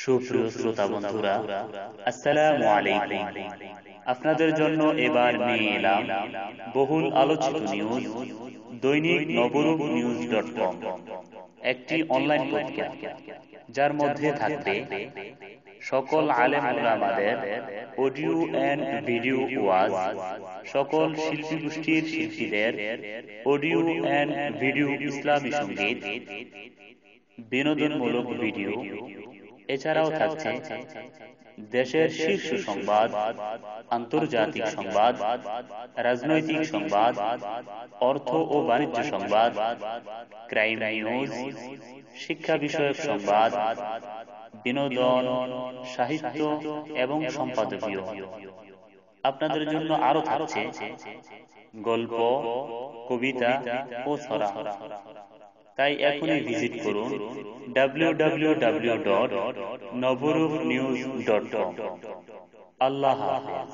সুপ্রিয় শ্রোতা বন্ধুরা, আসসালামু আলাইকুম। আপনাদের জন্য এবার নিয়ে এলাম বহুল আলোচিত নিউজ, দৈনিক নবরূপ নিউজ.com, একটি অনলাইন পত্রিকা যার মধ্যে থাকবে সকল আলেম ওলামাদের অডিও এন্ড ভিডিও ওয়াজ, সকল শিল্পী গোষ্ঠীর শিল্পীদের অডিও এন্ড ভিডিও, ইসলামী সঙ্গীত, বিনোদনমূলক ভিডিও। এছাড়াও থাকছে দেশের শীর্ষ সংবাদ, আন্তর্জাতিক সংবাদ, রাজনৈতিক সংবাদ, অর্থ ও বাণিজ্য সংবাদ, ক্রাইম নিউজ, শিক্ষা বিষয়ক সংবাদ, বিনোদন, সাহিত্য এবং সম্পাদকীয়। আপনাদের জন্য আরো থাকছে গল্প, কবিতা ও ছড়া। তাই এখনই ভিজিট করুন www.নবরূপনিউজ.com। আল্লাহ হাফেজ।